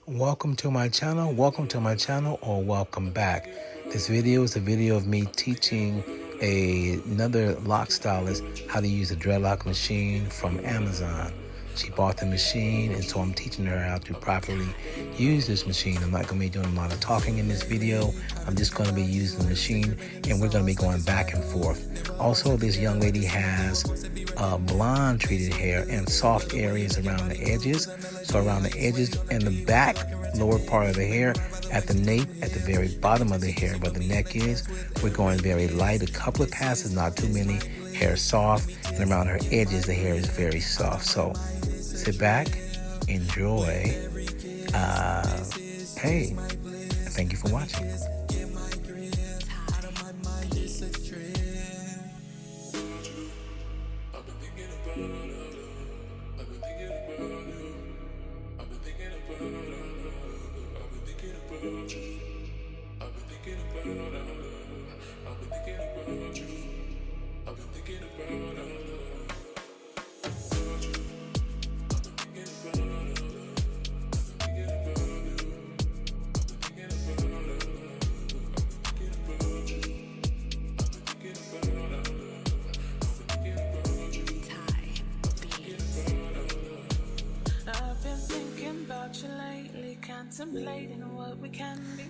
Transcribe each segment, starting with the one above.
Welcome to my channel, or welcome back. This video is a video of me teaching another lock stylist how to use a dreadlock machine from Amazon. She bought the machine, and so I'm teaching her how to properly use this machine. I'm not going to be doing a lot of talking in this video. I'm just going to be using the machine, and we're going to be going back and forth. Also, this young lady has blonde treated hair and soft areas around the edges. So around the edges and the back, lower part of the hair, at the nape, at the very bottom of the hair where the neck is, we're going very light, a couple of passes, not too many. Hair soft, and around her edges the hair is very soft. So sit back, enjoy. Hey, thank you for watching.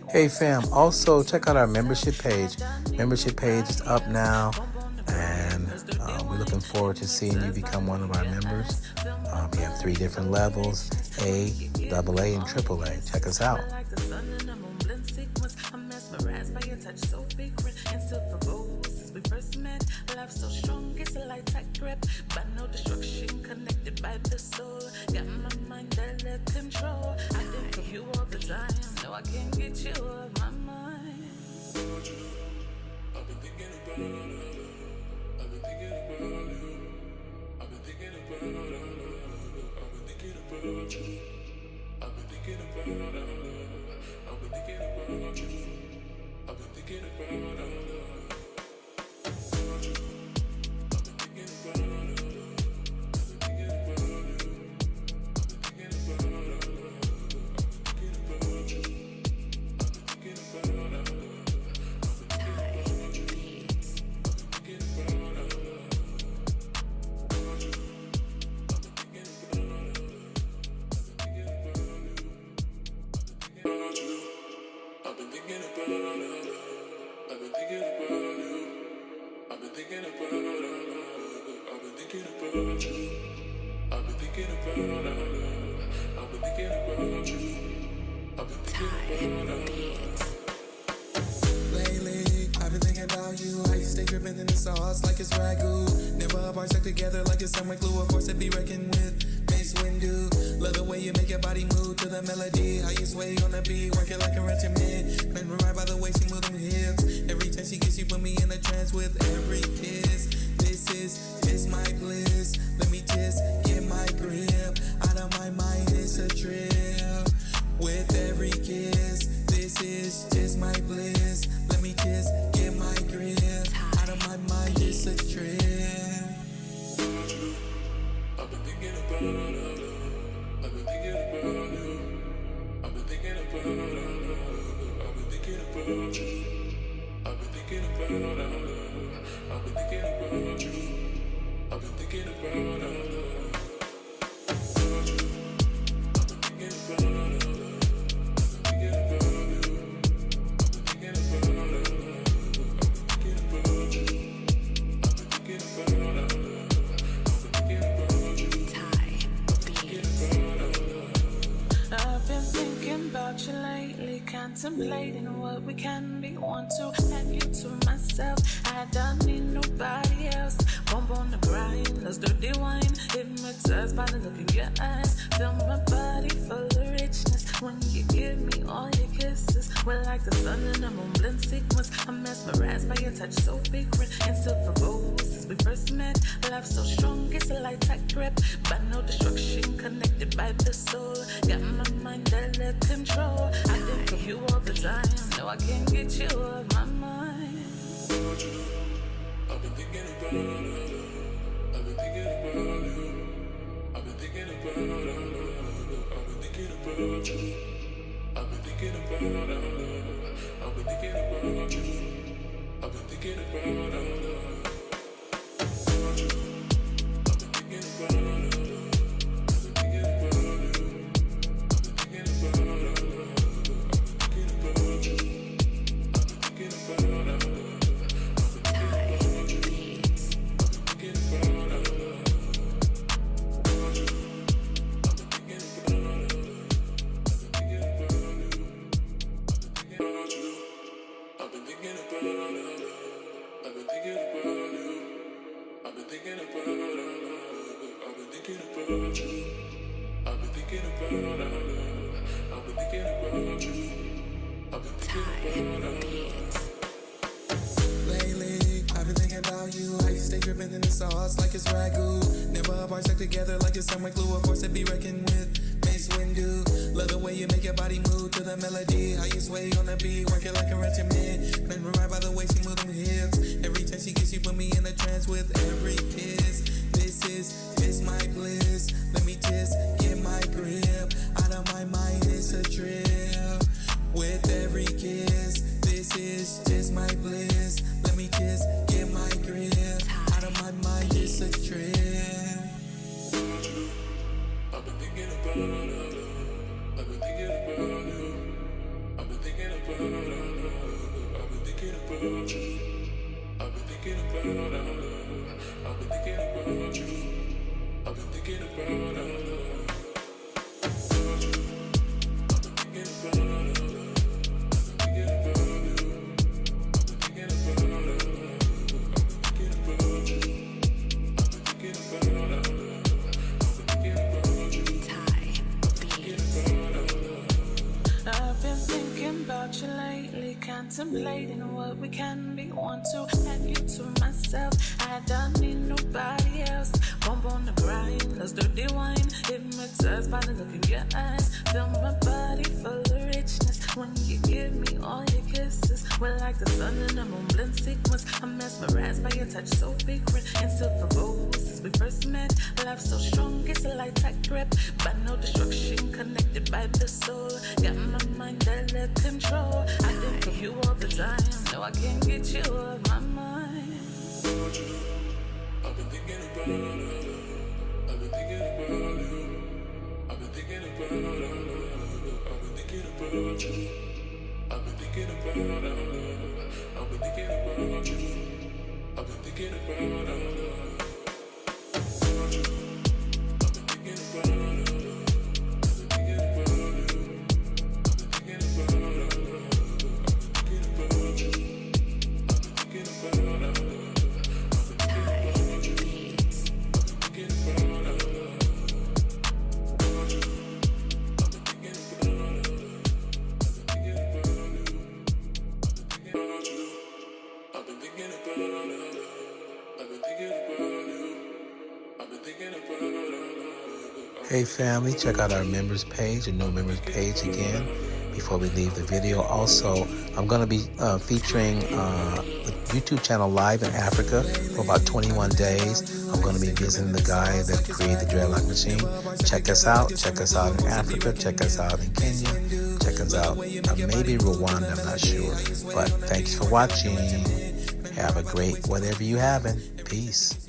Hey fam, also check out our membership page. Membership page is up now, and we're looking forward to seeing you become one of our members. We have 3 different levels: A, AA, and AAA. Check us out. I can't get you off my mind. I've been thinking about I've been thinking about you. I've been thinking about I've been thinking about you. I've been thinking about I've been thinking about you. I've been thinking about lately, I've been thinking about you. How you stay dripping in the sauce like it's ragu. Never a bar stuck together like it's summer glue. A force to be reckoned with. Mace Windu. Love the way you make your body move to the melody. How you sway on the beat, work it like a regiment. Been right by the way she move them hips. Every time she gets you, put me in a trance with every kiss. This is my bliss. Let me just get my grip. Out of my mind, it's a trip. With every kiss, this is just my bliss. Let me just get my grip. Out of my mind, it's a trip. I've been thinking about I've been thinking about you. I've been thinking about I've been thinking about you. I've been thinking about I've been thinking about you. I've been thinking about contemplating what we can be. Want to have you to myself. I don't need nobody else. Bump on the grind, let's dirty wine. Hypnotized by the look in your eyes. Feel my body full of richness when you give me all your kisses. We're like the sun and the moon blend sequence. I'm mesmerized by your touch so frequent and still provoke since we first met. Love so strong, it's a light tight grip, but no destruction connected by the soul. Got my mind under control. I think of you all the time. No, I can't get you off my mind. I've been thinking about I've been thinking about you. I've been thinking about I've been thinking about you. Lately, I've been thinking about you. How you stay dripping in the sauce like it's ragu. Never a bar stuck together like it's summer glue. A force to be reckoned with. Mace Windu. Love the way you make your body move to the melody. How you sway on the beat, work it like a regiment. Man, right by the way she move them hips. Every time she gets you, put me in a trance with every kiss. This my bliss. Let me just get my grip. Out of my mind, it's a trip. With every kiss, this is just my bliss. Let me just get my grip. Out of my mind, it's a trip. I've been thinking about you. I've been thinking about you. I've been thinking about you. I've been thinking about you. I've been thinking about you. I've been thinking about you. I've been thinking about you. You lately, contemplating what we can be. Want to have you to myself. I don't need nobody else. Bump on the grind, let's dirty wine. Hypnotized by the look in your eyes. Feel my body full of richness when you give me all your kisses. We're like the sun and the moon blend sequence. I'm mesmerized by your touch, so frequent and still provoked since we first met. Love so strong, it's a light tight grip, but no destruction connected by the soul. Got my mind under control. I think of you all the time. No, I can't get you off my mind. I've been thinking about you. I've been thinking about you. I've been thinking about you. I've been thinking about you. I've been thinking about you. I've been thinking about you. I've been thinking about you. Hey family, check out our members page, a new members page again before we leave the video. Also, I'm going to be featuring the YouTube channel live in Africa for about 21 days. I'm going to be visiting the guy that created the Dreadlock Machine. Check us out. Check us out in Africa. Check us out in Kenya. Check us out maybe Rwanda, I'm not sure. But thanks for watching. Have a great whatever you having. Peace.